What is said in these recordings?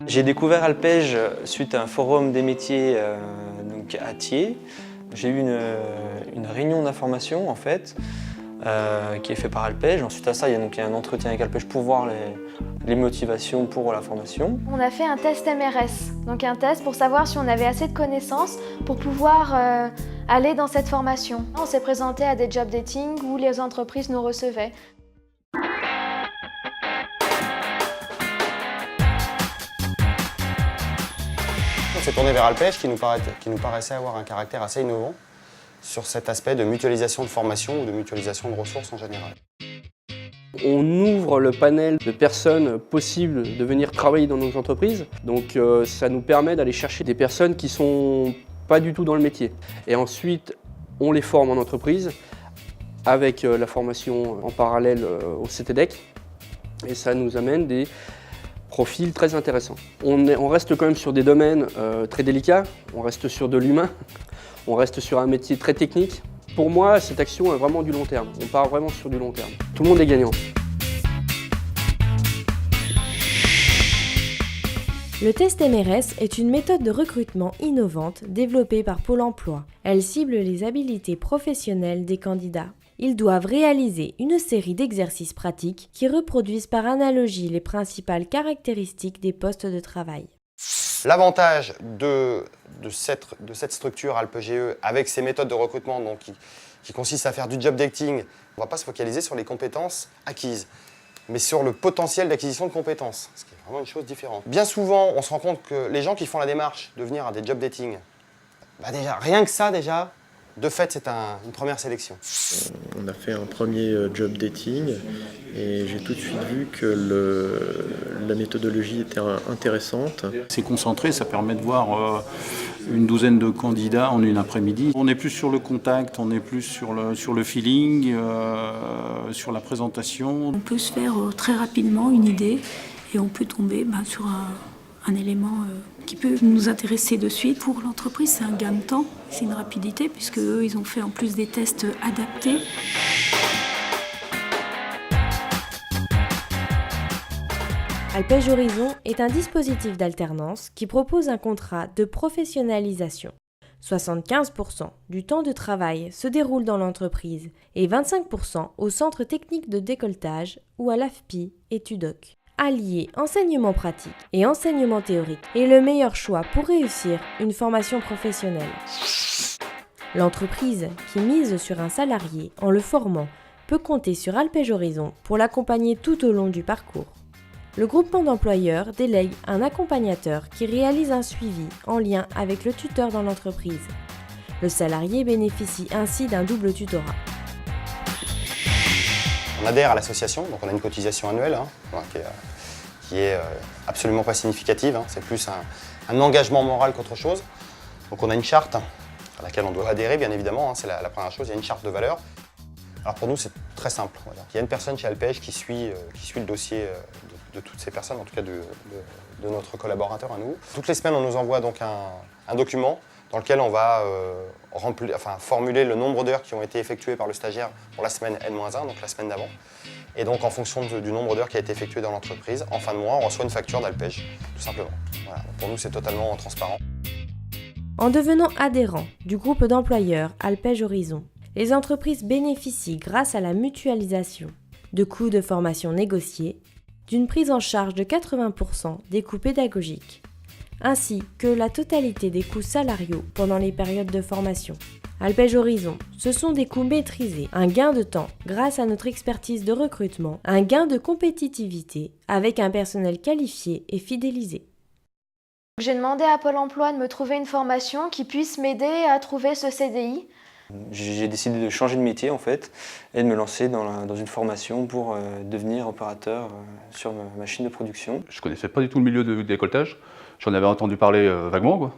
J'ai découvert Alpej suite à un forum des métiers donc à Thiers. J'ai eu une réunion d'information en fait, qui est faite par Alpej. Ensuite à ça, il y a un entretien avec Alpej pour voir les motivations pour la formation. On a fait un test MRS, donc un test pour savoir si on avait assez de connaissances pour pouvoir aller dans cette formation. On s'est présenté à des job dating où les entreprises nous recevaient. On s'est tourné vers Alpej qui nous paraissait avoir un caractère assez innovant sur cet aspect de mutualisation de formation ou de mutualisation de ressources en général. On ouvre le panel de personnes possibles de venir travailler dans nos entreprises. Donc ça nous permet d'aller chercher des personnes qui ne sont pas du tout dans le métier. Et ensuite, on les forme en entreprise avec la formation en parallèle au CTDEC. Et ça nous amène des profils très intéressants. On reste quand même sur des domaines très délicats. On reste sur de l'humain. On reste sur un métier très technique. Pour moi, cette action est vraiment du long terme. On part vraiment sur du long terme. Tout le monde est gagnant. Le test MRS est une méthode de recrutement innovante développée par Pôle emploi. Elle cible les habiletés professionnelles des candidats. Ils doivent réaliser une série d'exercices pratiques qui reproduisent par analogie les principales caractéristiques des postes de travail. L'avantage de cette structure AlpeGE avec ces méthodes de recrutement donc, qui consistent à faire du job dating, on ne va pas se focaliser sur les compétences acquises, mais sur le potentiel d'acquisition de compétences, ce qui est vraiment une chose différente. Bien souvent, on se rend compte que les gens qui font la démarche de venir à des job dating, rien que ça déjà, de fait, c'est une première sélection. On a fait un premier job dating et j'ai tout de suite vu que la méthodologie était intéressante. C'est concentré, ça permet de voir une douzaine de candidats en une après-midi. On est plus sur le contact, on est plus sur le feeling, sur la présentation. On peut se faire très rapidement une idée et on peut tomber sur un élément qui peut nous intéresser de suite. Pour l'entreprise, c'est un gain de temps, c'est une rapidité, puisque eux, ils ont fait en plus des tests adaptés. Alpej Horizon est un dispositif d'alternance qui propose un contrat de professionnalisation. 75% du temps de travail se déroule dans l'entreprise et 25% au centre technique de décolletage ou à l'AFPI et TUDOC. Allier enseignement pratique et enseignement théorique est le meilleur choix pour réussir une formation professionnelle. L'entreprise qui mise sur un salarié en le formant peut compter sur Alpej Horizon pour l'accompagner tout au long du parcours. Le groupement d'employeurs délègue un accompagnateur qui réalise un suivi en lien avec le tuteur dans l'entreprise. Le salarié bénéficie ainsi d'un double tutorat. On adhère à l'association, donc on a une cotisation annuelle qui est absolument pas significative. C'est plus un engagement moral qu'autre chose. Donc on a une charte à laquelle on doit adhérer, bien évidemment. C'est la première chose, il y a une charte de valeurs. Alors pour nous, c'est très simple. Il y a une personne chez Alpej qui suit le dossier de toutes ces personnes, en tout cas de notre collaborateur à nous. Toutes les semaines, on nous envoie donc un document dans lequel on va formuler le nombre d'heures qui ont été effectuées par le stagiaire pour la semaine N-1, donc la semaine d'avant. Et donc en fonction du nombre d'heures qui a été effectué dans l'entreprise, en fin de mois, on reçoit une facture d'Alpej, tout simplement. Voilà. Pour nous, c'est totalement transparent. En devenant adhérent du groupe d'employeurs Alpej Horizon, les entreprises bénéficient, grâce à la mutualisation, de coûts de formation négociés, d'une prise en charge de 80% des coûts pédagogiques, ainsi que la totalité des coûts salariaux pendant les périodes de formation. Alpej Horizon, ce sont des coûts maîtrisés, un gain de temps grâce à notre expertise de recrutement, un gain de compétitivité avec un personnel qualifié et fidélisé. J'ai demandé à Pôle emploi de me trouver une formation qui puisse m'aider à trouver ce CDI. J'ai décidé de changer de métier en fait et de me lancer dans une formation pour devenir opérateur sur ma machine de production. Je connaissais pas du tout le milieu du décolletage. J'en avais entendu parler vaguement, quoi.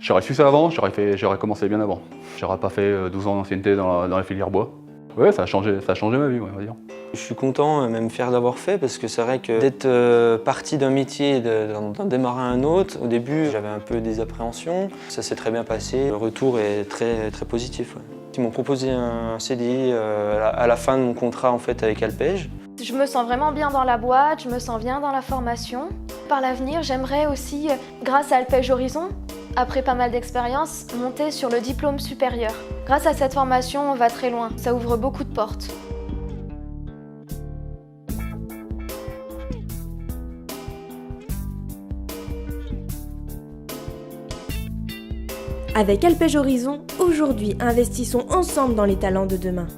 J'aurais su ça avant, j'aurais commencé bien avant. J'aurais pas fait 12 ans d'ancienneté dans la filière bois. Ouais, ça a changé ma vie, on va dire. Je suis content même fier d'avoir fait parce que c'est vrai que d'être parti d'un métier et d'en démarrer un autre, au début j'avais un peu des appréhensions. Ça s'est très bien passé, le retour est très positif. Ouais. Ils m'ont proposé un CDI à la fin de mon contrat en fait avec Alpej. Je me sens vraiment bien dans la boîte, je me sens bien dans la formation. par l'avenir, j'aimerais aussi, grâce à Alpège Horizon, après pas mal d'expérience, monter sur le diplôme supérieur. Grâce à cette formation, on va très loin. Ça ouvre beaucoup de portes. Avec Alpège Horizon, aujourd'hui, investissons ensemble dans les talents de demain.